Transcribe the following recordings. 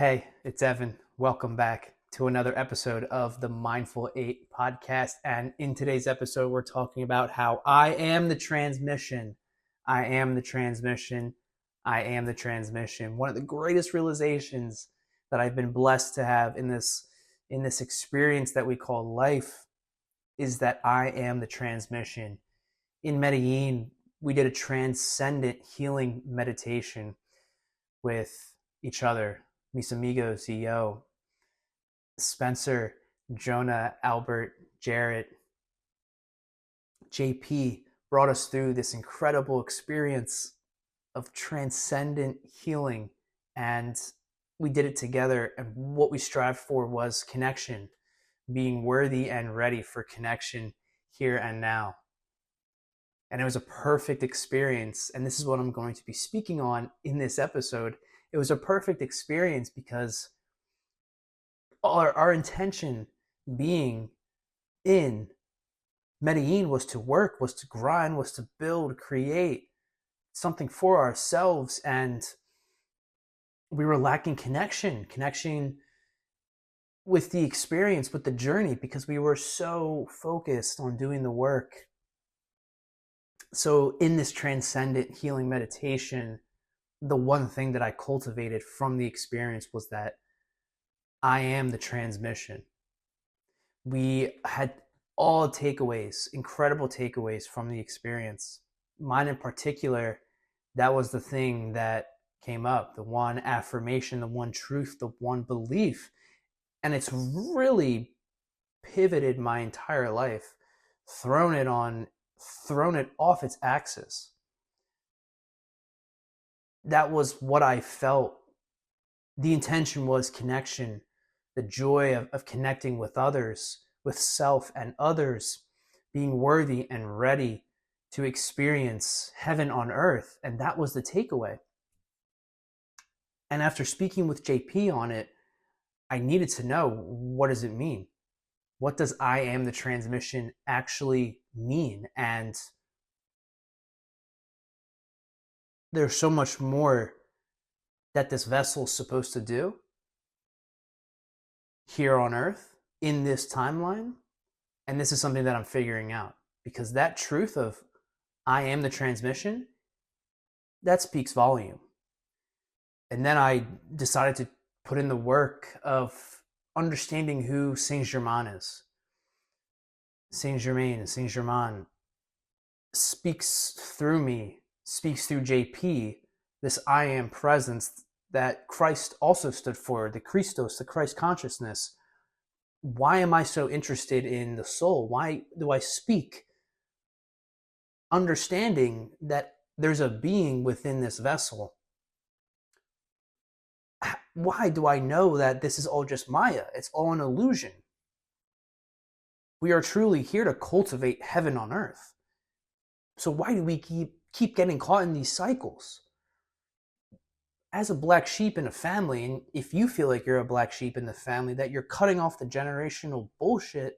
Hey, it's Evan. Welcome back to another episode of the Mindful 8 podcast. And in today's episode, we're talking about how I am the transmission. I am the transmission. I am the transmission. One of the greatest realizations that I've been blessed to have in this experience that we call life is that I am the transmission. In Medellin, we did a transcendent healing meditation with each other, mis amigos, CEO, Spencer, Jonah, Albert, Jarrett, JP brought us through this incredible experience of transcendent healing. And we did it together. And what we strived for was connection, being worthy and ready for connection here and now. And it was a perfect experience. And this is what I'm going to be speaking on in this episode. It was a perfect experience because our intention being in Medellin was to work, was to grind, was to build, create something for ourselves. And we were lacking connection with the experience, with the journey, because we were so focused on doing the work. So in this transcendent healing meditation, the one thing that I cultivated from the experience was that I am the transmission. We had all takeaways, incredible takeaways from the experience. Mine in particular, that was the thing that came up, the one affirmation, the one truth, the one belief. And it's really pivoted my entire life, thrown it off its axis. That was what I felt. The intention was connection, the joy of connecting with others, with self and others, being worthy and ready to experience heaven on earth. And that was the takeaway. And after speaking with JP on it, I needed to know, what does it mean? What does I am the transmission actually mean? And there's so much more that this vessel is supposed to do here on earth in this timeline. And this is something that I'm figuring out, because that truth of I am the transmission, that speaks volume. And then I decided to put in the work of understanding who Saint Germain is. Saint Germain speaks through me, speaks through JP, this I am presence that Christ also stood for, the Christos, the Christ consciousness. Why am I so interested in the soul? Why do I speak understanding that there's a being within this vessel? Why do I know that this is all just Maya? It's all an illusion. We are truly here to cultivate heaven on earth. So why do we keep getting caught in these cycles? As a black sheep in a family, and if you feel like you're a black sheep in the family, that you're cutting off the generational bullshit,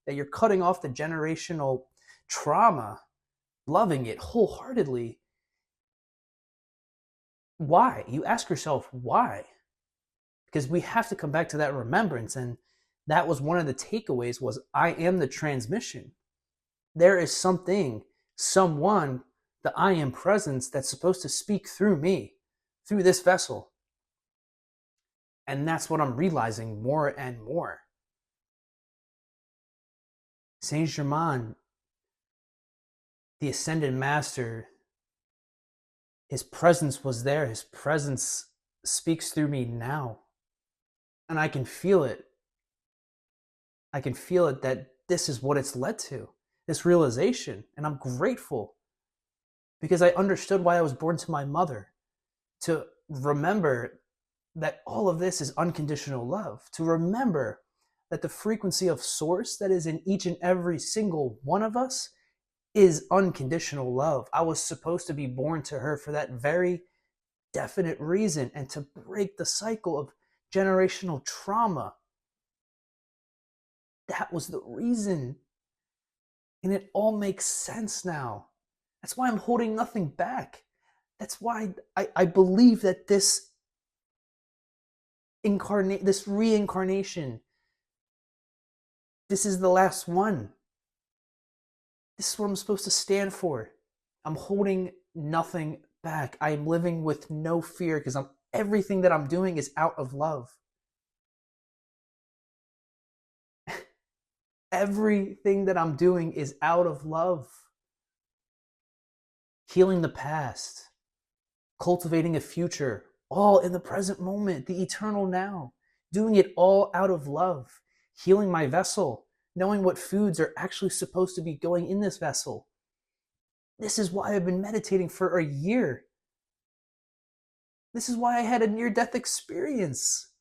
that you're cutting off the generational trauma, loving it wholeheartedly, why? You ask yourself, why? Because we have to come back to that remembrance. And that was one of the takeaways, was I am the transmission. There is something, someone, the I am presence that's supposed to speak through me, through this vessel. And that's what I'm realizing more and more. Saint Germain, the ascended master, his presence was there. His presence speaks through me now. And I can feel it. I can feel it, that this is what it's led to, this realization. And I'm grateful, because I understood why I was born to my mother, to remember that all of this is unconditional love, to remember that the frequency of source that is in each and every single one of us is unconditional love. I was supposed to be born to her for that very definite reason, and to break the cycle of generational trauma. That was the reason. And it all makes sense now. That's why I'm holding nothing back. That's why I believe that this this reincarnation. This is the last one. This is what I'm supposed to stand for. I'm holding nothing back. I am living with no fear because everything that I'm doing is out of love. Everything that I'm doing is out of love. Healing the past, cultivating a future, all in the present moment, the eternal now. Doing it all out of love. Healing my vessel, knowing what foods are actually supposed to be going in this vessel. This is why I've been meditating for a year. This is why I had a near-death experience.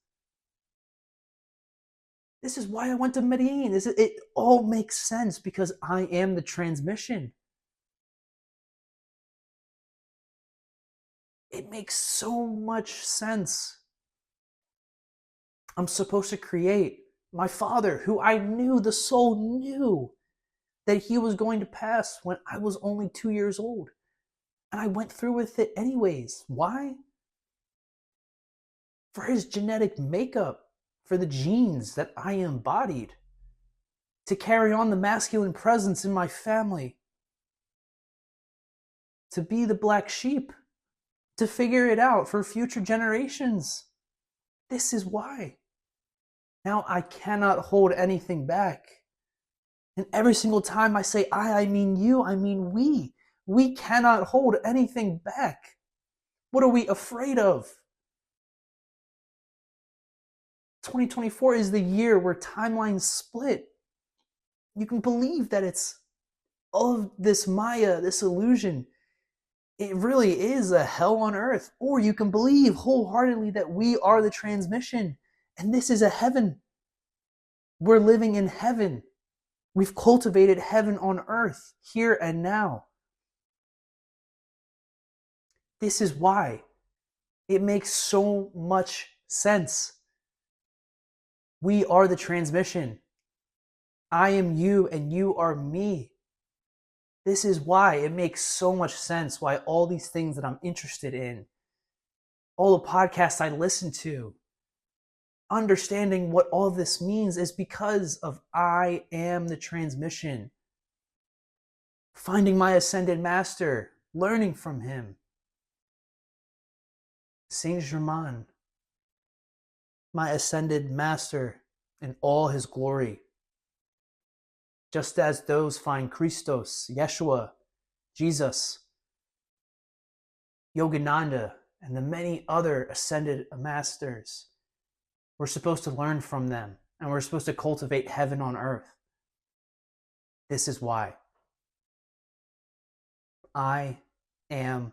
This is why I went to Medellin. It all makes sense because I am the transmission. It makes so much sense. I'm supposed to create. My father, who I knew, the soul knew that he was going to pass when I was only 2 years old. And I went through with it anyways. Why? For his genetic makeup, for the genes that I embodied, to carry on the masculine presence in my family, to be the black sheep, to figure it out for future generations. This is why. Now I cannot hold anything back. And every single time I say I mean you, I mean we. We cannot hold anything back. What are we afraid of? 2024 is the year where timelines split. You can believe that it's all of this Maya, this illusion. It really is a hell on earth. Or you can believe wholeheartedly that we are the transmission and this is a heaven. We're living in heaven. We've cultivated heaven on earth, here and now. This is why it makes so much sense. We are the transmission. I am you and you are me. This is why it makes so much sense why all these things that I'm interested in, all the podcasts I listen to, understanding what all this means is because of I am the transmission. Finding my ascended master, learning from him. Saint Germain, my ascended master in all his glory. Just as those find Christos, Yeshua, Jesus, Yogananda, and the many other ascended masters. We're supposed to learn from them, and we're supposed to cultivate heaven on earth. This is why. I am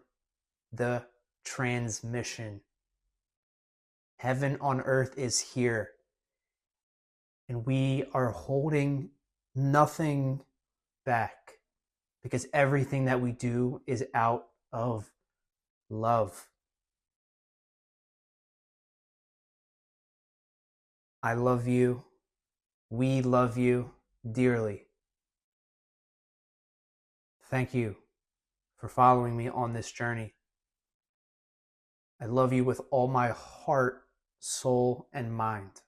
the transmission. Heaven on earth is here, and we are holding nothing back because everything that we do is out of love. I love you. We love you dearly. Thank you for following me on this journey. I love you with all my heart, soul, and mind.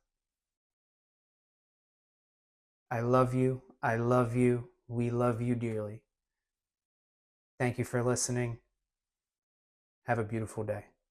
I love you. I love you. We love you dearly. Thank you for listening. Have a beautiful day.